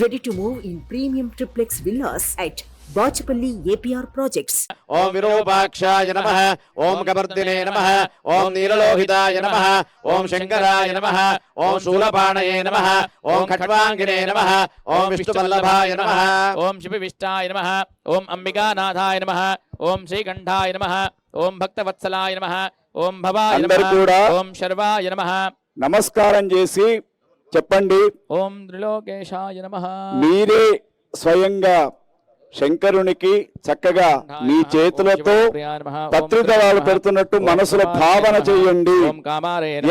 Ready to move in premium triplex villas at Bachapalli APR Projects. Om Virupakshaya Namaha, Om Kabardine Namaha, Om Nilalohitaya Namaha, Om Shankaraya Namaha, Om Shulapanaye Namaha, Om Khatvangine Namaha, Om Vishnuvallabhaya Namaha, Om Shivavishtaya Namaha, Om Ambikanathaya Namaha, Om Srikantaya Namaha, Om Bhaktavatsalaaya Namaha, Om Bhavaya Namaha, Om Sharvaya Namaha. నమస్కారం చేసి చెప్పండి. ఓం త్రిలోకేశాయ నమః. మీరే స్వయంగా శంకరునికి చక్కగా మీ చేతులతో పత్రిదళాలు పెడుతున్నట్టు మనసులో భావన చేయండి.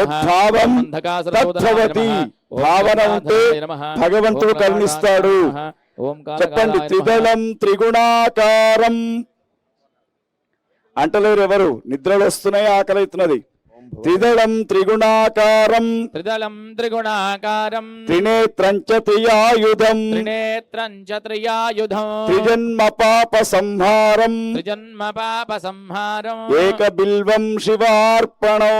యద్భావం తద్భవతి. భావన ఉంటే భగవంతుడు కరుణిస్తాడు. చెప్పండి. త్రిదళం త్రిగుణాకారం అంటలేరు ఎవరు? నిద్రలు వస్తున్నాయి, ఆకలి అవుతున్నది. త్రిదళం త్రిగుణాకారం త్రిదళం త్రిగుణాకారం త్రినేత్రంచ త్రియాయుధం త్రినేత్రంచ త్రియాయుధం త్రిజన్మ పాప సంహారం త్రిజన్మ పాప సంహారం ఏక బిల్వం శివార్పణం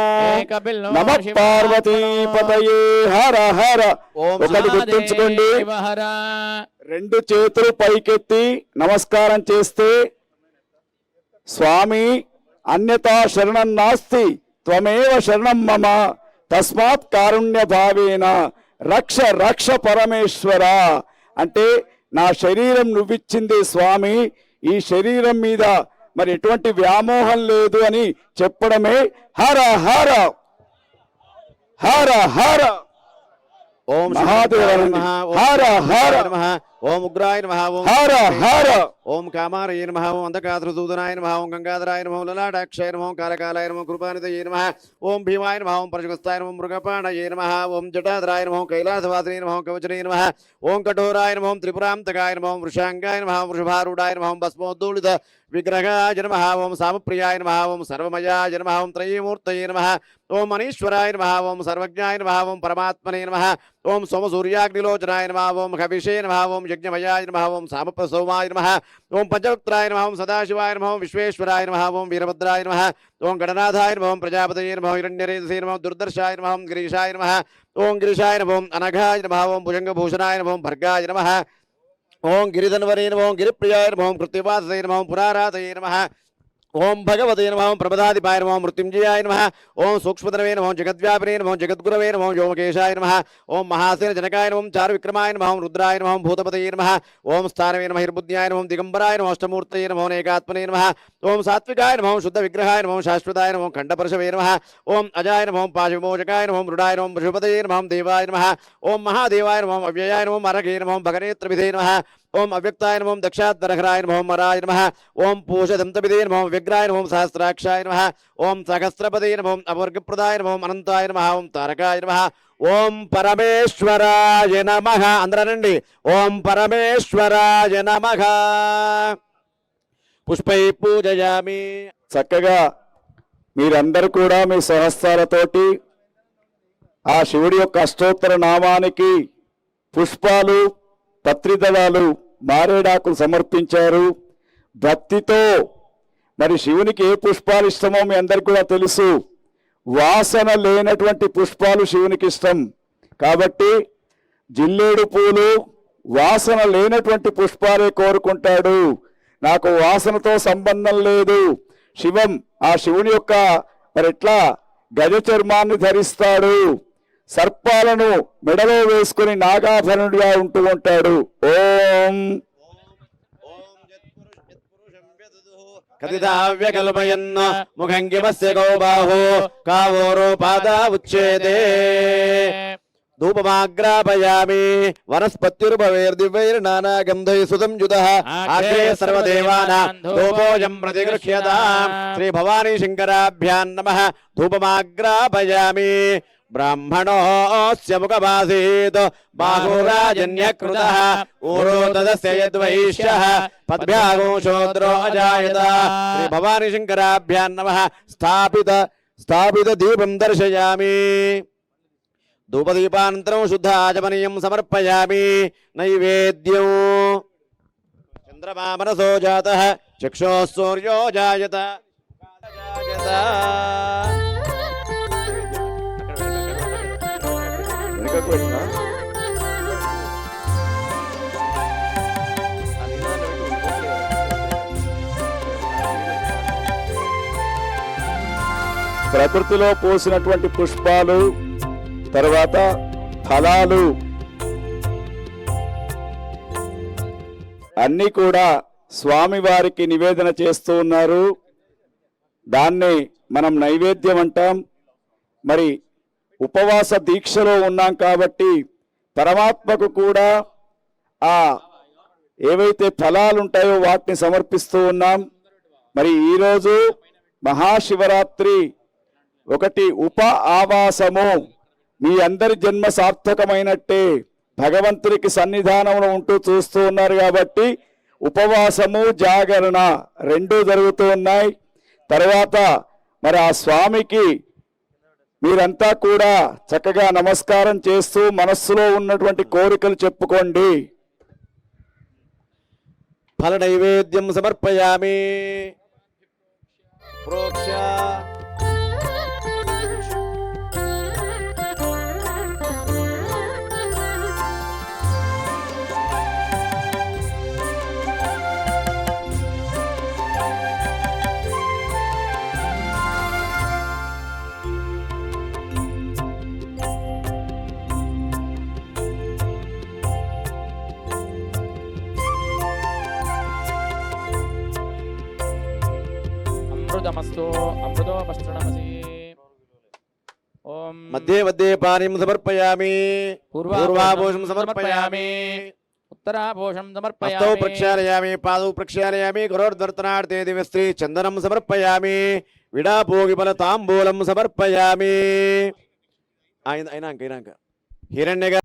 నమః పార్వతీపతయే హర హర. ఒకటి గుర్తుంచుకోండి. రెండు చేతులు పైకెత్తి నమస్కారం చేస్తే స్వామి అన్యతా శరణం నాస్తి త్వమేవ శరణం మమ తస్మాత్ కారుణ్య భావేన రక్ష రక్ష పరమేశ్వర అంటే నా శరీరం నువ్విచ్చింది స్వామి, ఈ శరీరం మీద మరి ఎటువంటి వ్యామోహం లేదు అని చెప్పడమే హర హర హర హర. ఓం మహాదేవాయ నమః. హర హర నమః. ఓం ఉగ్రాయ నమః. ఓం హర హర. ఓం కామారయ నమః. ఓం అంధకాతృదూదనాయ నమః. ఓం గంగాధరాయ నమః. లలాటాక్షయ నమః. కాలకాలాయ నమః. కృపానిధయే నమః. ఓం భీమాయ నమః. ఓం పరశుగస్తాయ నమః. మృగపాణయే నమః. ఓం జటాధరాయ నమః. కైలాసవాసినే నమః. కవచనే నమః. ఓం కఠోరాయ నమః. త్రిపురాంతకాయ నమః. వృషాంగాయ నమః. వృషభారూఢాయ నమః. భస్మోద్దూళిత విగ్రహాయ నమః. ఓం సామప్రియాయ నమః. ఓం సర్వమయాయ నమః. ఓం త్రయీమూర్తయే నమః. ఓం మనీశ్వరాయ నమః. ఓం సర్వజ్ఞాయ నమః. ఓం పరమాత్మనే నమః. ఓం సోమసూర్యాగ్నిలోచనాయ నమః. ఓం కవిషే నమః. ఓం యజ్ఞమయాయ నమః. ఓం సామప్రసోమాయ నమః. ఓం పంచవక్త్రాయ నమః. ఓం సదాశివాయ నమః. ఓం విశ్వేశ్వరాయ నమః. ఓం వీరభద్రాయ నమః. ఓం గణనాథాయ నమః. ఓం ప్రజాపతయే నమః. హిరణ్యరేతసే నమః. దుర్దర్శాయ నమః. ఓం గిరీశాయ నమః. ఓం గిరీశాయ నమః. ఓం అనఘాయ నమః. ఓం భుజంగభూషణాయ నమః. ఓం భర్గాయ నమః. ఓం గిరిధన్వరే నమః. ఓం గిరిప్రియాయ నమః. ఓం కృత్తివాసే నమః. ఓం పురారాధయే నమః. ఓం భగవతే నమః. ఓం ప్రమదాదిపాయ నమః. ఓం మృత్యుంజయాయ నమః. ఓం సూక్ష్మధనవే నమః. ఓం జగద్వ్యాపినే నమః. ఓం జగద్గురవే నమః. ఓం వ్యోమకేశాయ నమః. ఓం మహాసేన జనకాయ నమః. ఓం చారువిక్రమాయ నమః. ఓం రుద్రాయ నమః. ఓం భూతపతయే నమః. ఓం స్థానవే నమః. హిర్బుద్ధ్యాయ నమః. ఓం దిగంబరాయ నమః. అష్టమూర్తయే నమః. ఓం ఏకాత్మనే నమః. ఓం సాత్వికాయ నమః. ఓం శుద్ధ విగ్రహాయ నమః. ఓం శాశ్వతాయ నమః. ఓం ఖండపరశవే నమః. ఓం అజాయ నమః. ఓం పాశవిమోచకాయ నమః. ఓం మృడాయ నమః. వృషపతయే నమః. ఓం దేవాయ నమః. ఓం మహాదేవాయ నమః. ఓం అవ్యయాయ నమః. ఓం అరగే నమః. ఓం భగనేత్రవిధే నమః. ఓం అవ్యక్తాయ నమః. ఓం దక్షాద్వరహరాయ నమః. ఓం మరాయ నమః. ఓం పూషదంతవిధే నమః. ఓం వ్యగ్రాయ నమః. ఓం సహస్రాక్షాయ నమః. ఓం సహస్రపదే నమః. ఓం అవర్గప్రదాయ నమః. ఓం అనంతాయ నమః. ఓం తారకాయ నమః. ఓం పరమేశ్వరాయ నమః. అందరనండి. ఓం పరమేశ్వరాయ నమః. పుష్పై పూజయామి. చక్కగా మీరందరూ కూడా మీ సహస్రాలతోటి ఆ శివుడి యొక్క అష్టోత్తర నామానికి పుష్పాలు పత్రిదళాలు మారేడాకులు సమర్పించారు. భక్తితో మరి శివునికి ఏ పుష్పాలు ఇష్టమో మీ అందరికి కూడా తెలుసు. వాసన లేనటువంటి పుష్పాలు శివునికి ఇష్టం కాబట్టి జిల్లేడు పూలు వాసన లేనటువంటి పుష్పాలే కోరుకుంటాడు. నాకు వాసనతో సంబంధం లేదు. శివం ఆ శివుని యొక్క మరి ఎట్లా గజ చర్మాన్ని ధరిస్తాడు, సర్పాలను మెడలో వేసుకుని నాగాభరణుడిగా ఉంటూ ఉంటాడు. ఓం కదిదావ్యకల్పయన్ ముఖంగిమస్య గో బాహో కావోరో పాదా ఉచ్చేతే. ధూపమాగ్రాపయామి. వనస్పత్యుర్భవేర్దివ్యైర్నానాగంధైః సుసంయుతః అగ్రే సర్వదేవానాం ధూపోऽయం ప్రతిగృహ్యతాం. శ్రీ భవానీ శంకరాభ్యాం నమః. ధూపమాగ్రాపయామి. బ్రాహ్మణోస్య ముఖమాసీత్ బాహురాజన్యకృతః ఊరో తదస్య యద్వైశ్యః పద్భ్యాగో శూద్రో అజాయత. శ్రీ భవానీ శంకరాభ్యాం నమః. స్థాపిత దీపం దర్శయామి. ధూపదీపానంతరం శుద్ధ ఆచమనీయం సమర్పయామి. నైవేద్యం చంద్రమా మనసో జాతః చక్షుః సూర్యో జాయత. ప్రకృతిలో పోసినటువంటి పుష్పాలు, తర్వాత ఫలాలు అన్నీ కూడా స్వామివారికి నివేదన చేస్తూ ఉన్నారు. దాన్ని మనం నైవేద్యం అంటాం. మరి ఉపవాస దీక్షలో ఉన్నాం కాబట్టి పరమాత్మకు కూడా ఆ ఏవైతే ఫలాలు ఉంటాయో వాటిని సమర్పిస్తూ ఉన్నాం. మరి ఈరోజు మహాశివరాత్రి, ఒకటి ఉప ఆవాసము. మీ అందరి జన్మ సార్థకమైనట్టే, భగవంతుడికి సన్నిధానంలో ఉంటూ చూస్తూ ఉన్నారు కాబట్టి ఉపవాసము జాగరణ రెండూ జరుగుతూ ఉన్నాయి. తర్వాత మరి ఆ స్వామికి మీరంతా కూడా చక్కగా నమస్కారం చేస్తూ మనస్సులో ఉన్నటువంటి కోరికలు చెప్పుకోండి. ఫల నైవేద్యం సమర్పయామి. ప్రోక్ష అమృతమస్తు అమృతోపస్తృణమసి. ఓం మధ్యే మధ్యే పానీయం సమర్పయామి. పూర్వాభూషం సమర్పయామి. సమర్పయామి. ఉత్తరాభూషం హస్తౌ సమర్పయామి. ప్రక్షాళయామి. పాదౌ ప్రక్షాళయామి. కరోర్ధర్తనార్థే దివ్యశ్రీ చందనం సమర్పయామి. విడాభోగిఫల తాంబూలం సమర్పయామి. అయినాక హిరణ్యగా